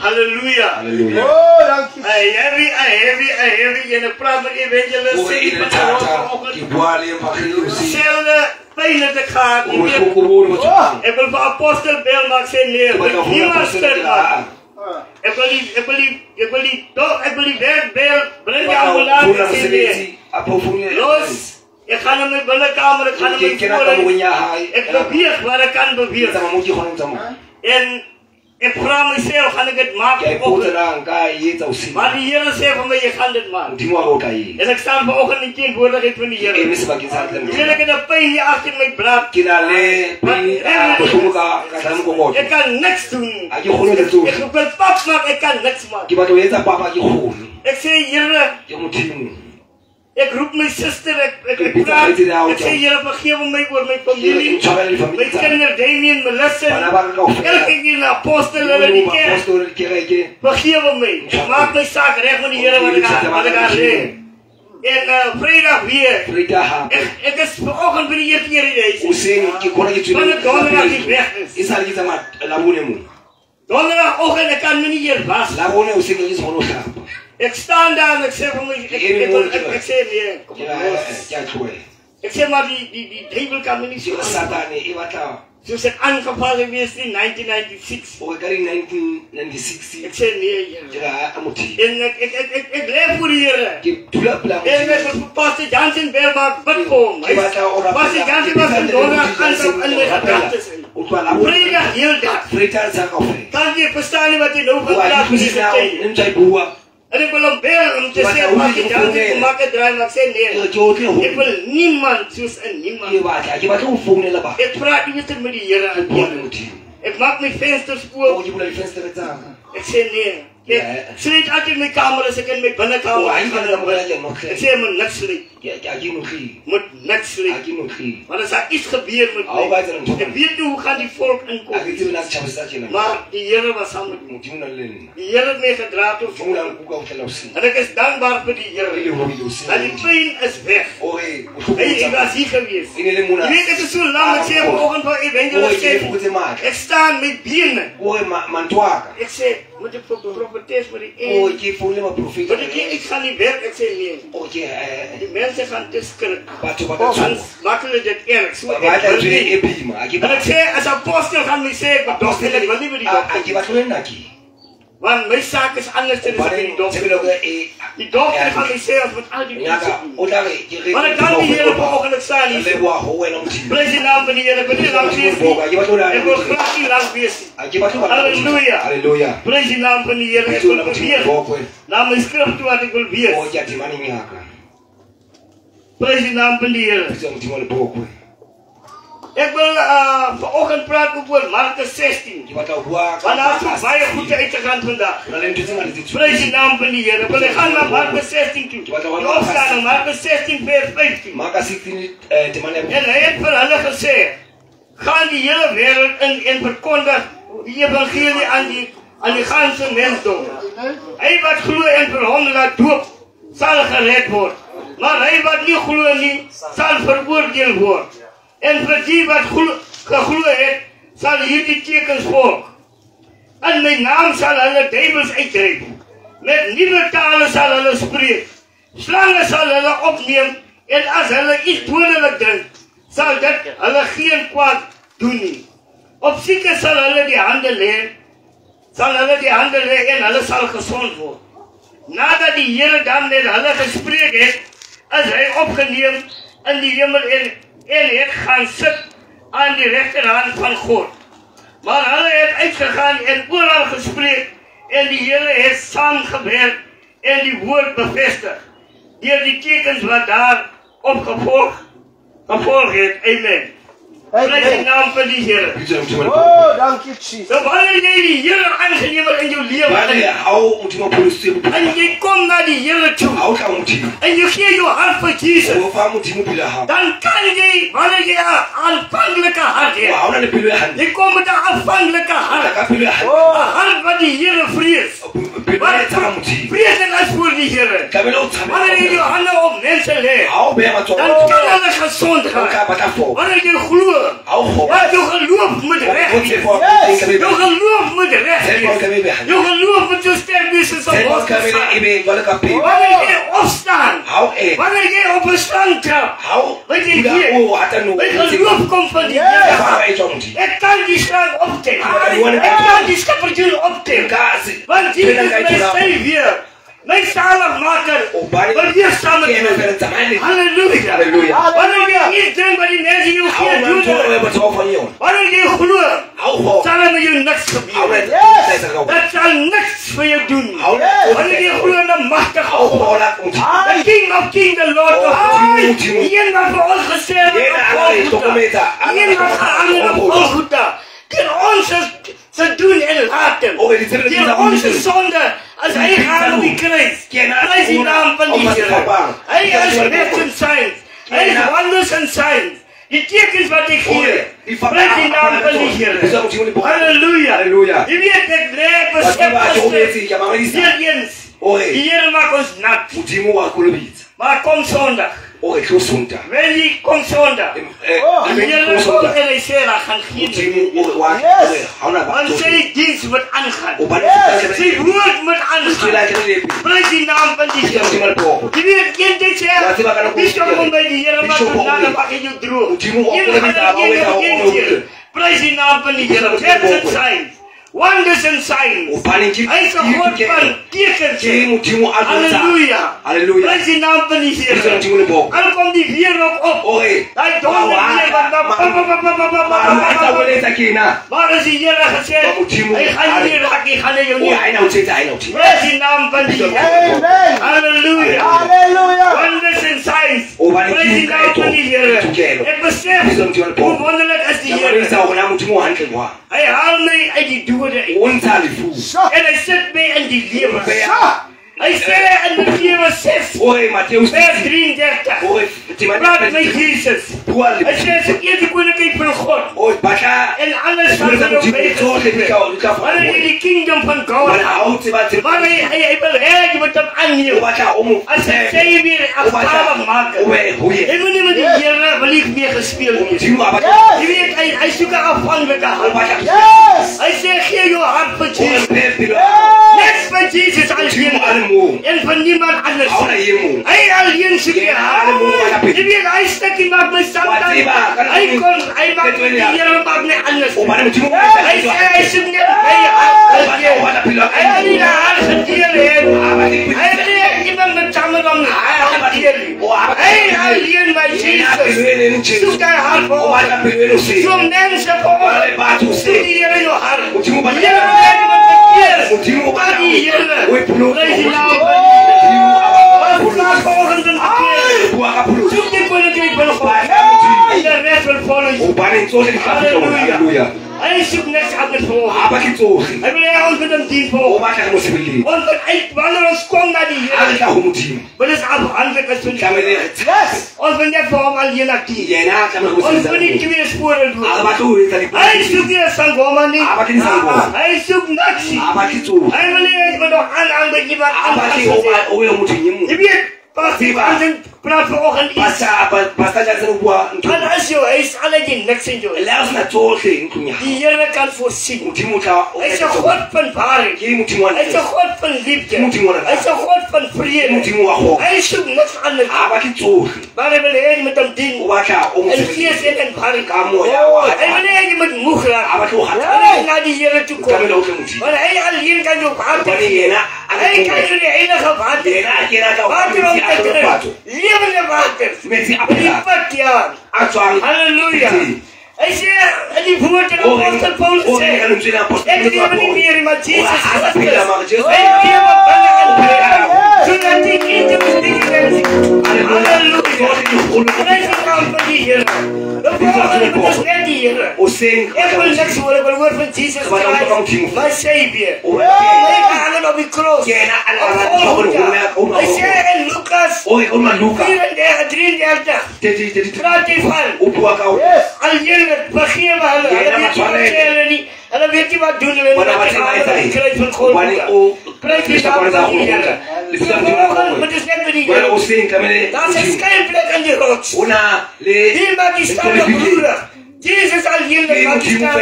Hallelujah. Hallelujah. Oh, dankie. I heavy in a primary evangelist. Zelfde pijnen te gaan. Ik wil van apostel Bel maak zijn neer. Ik wil niemand sterk maken. Ik wil die werk Bel. Breng je ambulance zijn neer. Los. Ik ga naar mijn binnenkamer. Ik ga naar mijn voren. Ik beweeg waar ik kan bewegen. En ik vraag mezelf, ga ik het maken? Maar die Heer zei van mij, je gaat het maken. En ik sta vanochtend in tegenwoordigheid van die Heer. Wil ik de pijn hier achter mij braak. Ik kan niks doen. Ik wil pap maken, ik kan niks maken. Ik zei, Heer, ik roep mijn zuster, ik praat. Ik zei, Heer, vergeef mij voor mijn familie. Mijn kinderen, Damien, Melissa. Elke keer naar apostel en die kerk. Vergeef mij. Ik maak mijn zaak recht met die Heer wat ik aan leer. En vrijdag weer. Ik is vanochtend weer hier deze. Van de donderdag die weg is. Donderdagochtend, ik kan me niet hier wassen. Ik sta daar en ik zeg van mij, ik zeg nee, kom op. Ik zeg maar, die duivel kan me niet zien. Ze zijn aangevallen geweest in 1996. Ik zeg nee, en ik leef voor de Heer. En Pastor Jansen Bel maakt wat komen. Pastor Jansen was een donderdag aan mijn gedachten. Vrijdag heel dag. Kan je verstaan wat je nou vandaag moet. En ik wil hem bellen om te zeggen, mag je danken, maak het draaien, maar ik zei nee. Ik wil niemand zoals een niemand. Ik praat niet met die Heer. Ik maak mijn vensters open. Ik zei nee. Ik sluit altijd mijn kamer als ik in mijn binnenkamer ga. Ik zei, moet niks sluiten. Moet niks sluiten. Maar er zal iets gebeuren met mij. Ik weet niet hoe gaat die volk inkomen. Maar die Heer was aan met me. Die Heer heeft mij gedraaid op volk. En ik is dankbaar voor die Heer. En die pijn is weg. Ik was hier geweest. Je weet, het is zo lang. Ik zei vanochtend voor evangelist. Ik sta met benen. Ik zei, moet ik voor profetees voor die een? Ik ga niet werken, ik zei nee. Die mensen gaan te schrikken. Anders maken we dit erg. En ik zei, als apostel gaan we zeggen, dokter, ik wil niet meer die dokter. Want mijn zaak is anders dan die dokter. Die dokter gaan we zeggen, met al die mensen doen. Maar ik kan die Heer vanochtend staan hier. Prijs de naam van die Heer, ik wil niet lang wezen. Ik wil graag niet lang wezen. Halleluja. Prijs de naam van die Heer, ik wil wezen. Naar mijn schrift toe wat ik wil wezen. Prijs de naam van die Heer. Ik wil vanochtend praten over Markus 16. Want daar is baie goed uit te gaan vandaag. Prijs de naam van die Heer. Ik wil gaan naar Markus 16 toe. Die opstaan naar Markus 16 vers 15. En hij heeft voor hulle gezegd, gaan die hele wereld en verkondig die evangelie aan die ganse mensdom. Hij wat glo en vir hom laat doop, sal gered worden. Maar hij wat niet glo nie, sal veroordeel worden. En vir die wat geglo het, sal hierdie tekens volg. In my naam sal hulle duivels uitdryf. Met nuwe tale sal hulle spreek. Slange sal hulle opneem en as hulle iets dodelik drink, sal dit hulle geen kwaad doen nie. Op siekes sal hulle die hande lê, en hulle sal gesond word. Nadat die Here dan met hulle gespreek het, is hy opgeneem in die hemel en het gaan sit aan die regterhand van God. Maar hulle het uitgegaan en oral gespreek en die Here het saamgewerk en die woord bevestig deur die tekens wat daar op gevolg het. Amen. Prijs de naam van die Here. Oh, dankie Jesus. So wanneer jy die Here aangeneem in jou lewe en jy kom na die Here toe en jy gee jou hart vir Jesus, dan kan jy, wanneer jy 'n aanvanklike hart het, jy kom met 'n aanvanklike hart, 'n hart wat die Here vrees, Vrede als voor die Heer. Wanneer je handen op mensen legt, dan kan alles gezond gaan. Wanneer je gelooft, ja, je geloof moet recht. Je geloof moet recht. Je geloof moet zo sterk zijn als een hoofd. Wanneer je opstaan, wanneer je op een stand trapt, weet je hier, het geloof komt van die Heer. Ik kan die slang optillen. Ik kan die scheppertje optillen. Want die is mijn Savior. Mijn zaligmaker. Want hier staan we in. Halleluja. Wanneer je iets denkt wat die mensen je hier doen. Wanneer je gelooft, zal er met je niks gebeuren. Dat zal niks voor je doen. Wanneer je gelooft in de machtige God. The King of Kings, the Lord of Lords. Hier wat voor ons gezegd wordt. Hier wat gehangen op Golgotha. Tegen ons te doen en laten. Tegen onze zonde. Als hij gaat op die kruis. Hij is die naam van die Heer. Hij is recht en signs. Hij is wonders en signs. Die tekens wat ik hier. Prijs die naam van die Heer. Halleluja. Je weet het leek besef. Die Heer maakt ons nat. Maar kom zondag. Wanneer komt zondag? De Heer komt en hij zegt, gaan gieten. Want zijn dienst moet aangaan. Zijn woord moet aangaan. Prijs die naam van die Heer. Je weet, kind dit zegt, bishop komt bij die Heer, maar vandaag mag je je droog. Prijs die naam van die Heer. Werks en signs. Wonders and signs. Hij is een God van tekens. Halleluja. Prijs die naam van die Heer. Al komt die Heer nog op. Hij dondert hier maar als die Heer gezegd, hij gaat niet meer raken, ik ga naar jou niet. Prijs die naam van die Heer. Halleluja. Wonders and signs. Prijs die naam van die Heer. Ik besef hoe wonderlijk is die Heer. Hij haalt mij uit die dood. En hij zet mij in die leven. Hij zei in Matthäus 6, vers 33. Praat met Jezus. Hij zei, zoek eerst de koninkrijk van God. En alles zal er ook weten. Wanneer je die kingdom van God houdt. Wanneer hij wil je moet hem aannemen. Als hij weer afhalig maken. Ik wil niet met die Heer wellicht meer gespeeld worden. Je weet, hij zoekt een afhankelijke hart. Hij zegt, geef je hart voor Jezus. Net voor Jezus als je. En van niemand anders. Hij alleen zoekt je hart. Je weet, hij stak in maakt me samen. Hij maakt me die Heer maakt me anders. Hij zei, hij zoekt niet bij je hart. Hij wil niet de hart gedelen. Hij wil iemand met samen van de hart gedelen. Hij alleen maar Jezus. Zoek hij hart voor. Zo'n mensen voor. Zoek die Heer in je hart. Heer, die Heer. Prijs die naam van die Heer. Wat slaat volgens een verkeer. Zoek die koninkrijk van God. En de rest wil volgen. Halleluja. Hij zoekt niks anders voor. Hij wil ons met hem dien voor. Want wanneer ons komt naar die Heer. Wat is afhankelijk als we niet. Ons wil net voor hem alleen actief. Ons wil niet twee sporen doen. Hij zoekt niet Sangoma niet. Hij zoekt niks. Hij wil niet met nog aan met iemand anders. Je weet. Praat vanochtend iets. En als je is alleen niks in je. Die Heer kan voorzien. Hij is een God van waarheid. Hij is een God van liefde. Hij is een God van vrede. Hij zoekt niks anders. Maar hij wil je met hem dienen. En geest en waarheid. Hij wil je met moe raken. En naar die Heer toe komen. Want hij alleen kan je water. Hij kan je de enige water. Water om te drinken. Levende water. Die pad, ja. Halleluja. Hij zei, en die woord in apostel Paulus zei, ik leef niet meer, maar Jezus Christus. Hij leef op binnen en binnen. Zodat ik in de bestemming ben. Halleluja. Prijs de naam van die Heer. De volgende moet ons net die Heer. Ik wil niks horen, ik wil horen van Jezus Christus. Mijn Savior. Hij gehangen op die kruis. Hij zei in Lucas 34, 33. Praat hij van. Alleen het begin van Hulle weet nie wat doen hulle nie. Hulle kry van God. Prys die naam van die Here. Dit is net vir die Here. Daar is 'n skuilplek in die rots. Hier maak die stad op broeder. Jesus alleen maak die stad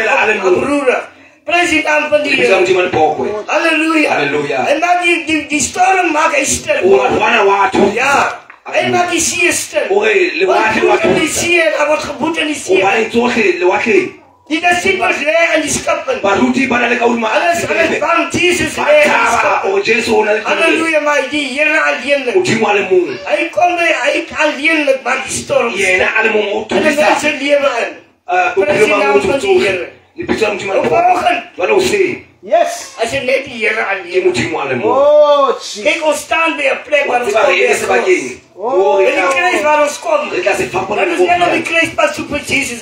op broeder. Prys die naam van die Here. Halleluja. En maak die storm maak hy stil. Ja. Hy maak die see stil. Wat in die see, daar word geboet in die see. Die disciples lê in die skippen. Alles bang, Jesus lê in die skippen. Halleluja, maar die Here alleenlik. Hy kom by, hy alleenlik maak die storm. En die mense lewe in. Prys die naam van die Here. Yes. As jy net die Here alleen. Oh, Jesus. Kyk, ons staan by 'n plek waar ons kom. En die kruis waar ons kom. Dat is net op die kruis pas op Jesus.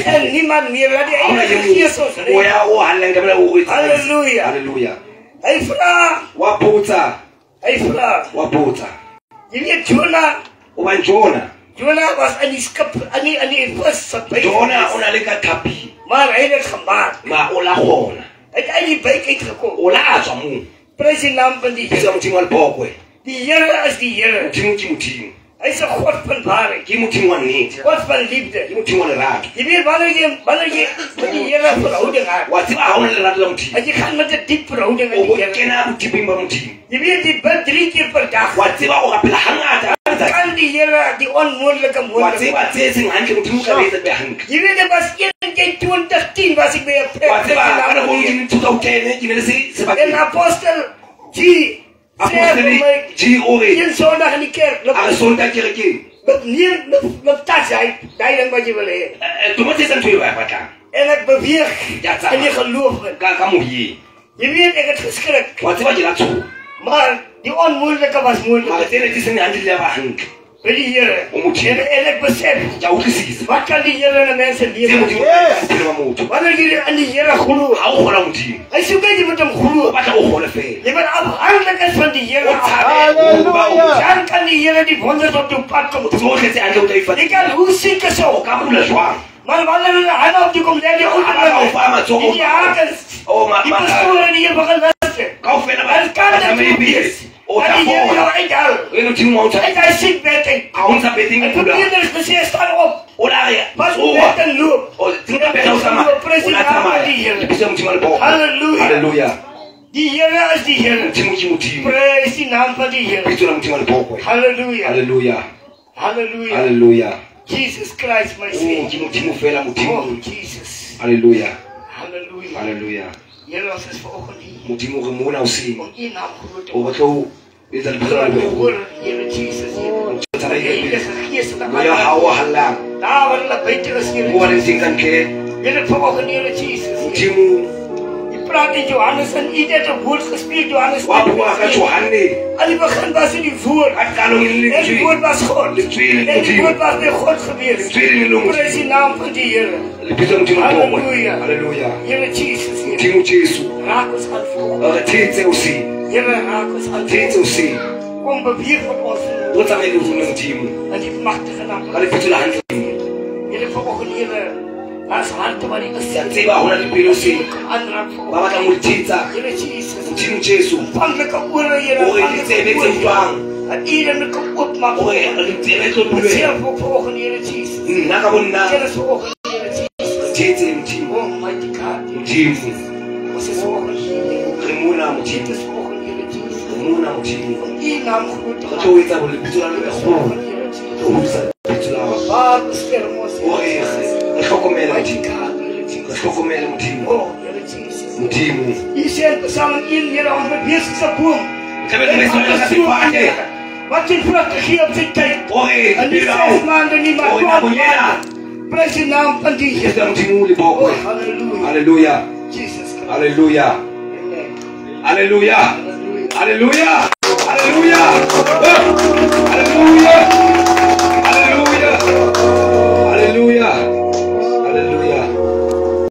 En niemand meer. Dat die Heilige Gees ons red. Halleluja. Hy vra. Jy weet Jonah was in die skip, in die vis. Maar hy het gemaak. Hy het uit die buik uitgekom. Prys die naam van die Here. Die Here is die Here. Hy is 'n God van waarheid. God van liefde. Jy weet wanneer jy met die Here verhouding het. As jy gaan met 'n diep verhouding met die Here. Jy weet die bid 3 keer per dag. Kan die Here die onmoontlike moontlik. Jy weet dit was 2010 was ek by 'n plek. En apostel G. Een zondag in die kerk. Met tas uit. Die ding wat jy wil hê. En ek beweeg in die geloof. Jy weet ek het geskrik. Maar die onmoontlike was moontlik. By die Here. En ek besef. Wat kan die Here in 'n mens se lewe doen? Wanneer jy in die Here glo. Hy soek net jy moet hom glo. Jy moet afhanklik is van die Here. Halleluja. Dan kan die Here die wonders op jou pad kom. Jy kan hoe siek is ook. Maar wanneer hulle hande op jou kom, lê die oude in die hakens. Die pastoor in die Here begin luister. En kan dit wees? En die Here jou uithaal. En hy siek bed uit. En probeer er gesê, staan op. Pas bed en loop. Prys die naam van die Here. Halleluja. Die Here is die Here. Prys die naam van die Here. Halleluja. Jesus Christ, my Savior. Oh, Jesus. Halleluja. Here, ons is vanoggend hier. Modimo re mona o seng. Om U naam groot te O batlo etsa dipholo le hoor, Here Jesus, Here. Tsala Die e Heilige Gees van Mo ya hawo hallang. daar waar hulle buite is, Here. Mo wa le seng ka ntle. Here, vanoggend, Here Jesus. Modimo U praat in Johannes en U het 'n woord gespeel, Johannes. wa bua ka Johane. Aan die begin was in die woord. Ka qalong le En die woord was God. En die woord was by God gewees. Prys die naam van die Here. Le bitso Modimo le bokwe. Halleluja. Hallelujah. Here Jesus, Here. Modimo Jesu. Raak ons aan voor. Re thetse o se. Here, raak ons aan Thetse o se. kom beweeg met ons. O tsamaile ho Modimo. En die magtige naam. Ka le bitso la hantle. Here, vanoggend, Here. As harte wat die Sa gesin. tseba hona le pelo se. Aanraak vir Ba batla mo thetsa. Here Jesus. Modimo Jesu. Vanlike ore, Here. O re tsebe tse twang. En iedereen kan oopmaak. O re tsebe tlo bulwe. Self ook vanoggend, Here Jesus. Nna ka bonna. Here vanoggend, Here Jesus. Thetse Modimo. Almighty God. Modimo. Ons is vanoggend hier. Re mona Dit Modimo. is vanoggend, Here Jesus. Re mona Modimo. U naam groot te Re maak. tlo etsa bo le bitso la le kgolo. Vanoggend, Here Jesus. Re hodisa bitso la hao. Baar beskerm ons, O Here re Jesus. re hlokomele Almighty Modimo. God, Here Re Jesus. hlokomele Modimo. Oh, Here Jesus. Modimo. U sê in Psalm 1, Here, ons beweeg se boom. Ka be le sona ka sefate. Wat jy vrug gegee op sy tyd. O re En die pelo 6 hao. maande nie maar O na bonyela. Prys die naam van die Here. Ke Modimo le Oh, bokwe. hallelujah. Hallelujah. Jesus Christ. Hallelujah. Amen. Hallelujah. Hallelujah. Hallelujah. Hallelujah.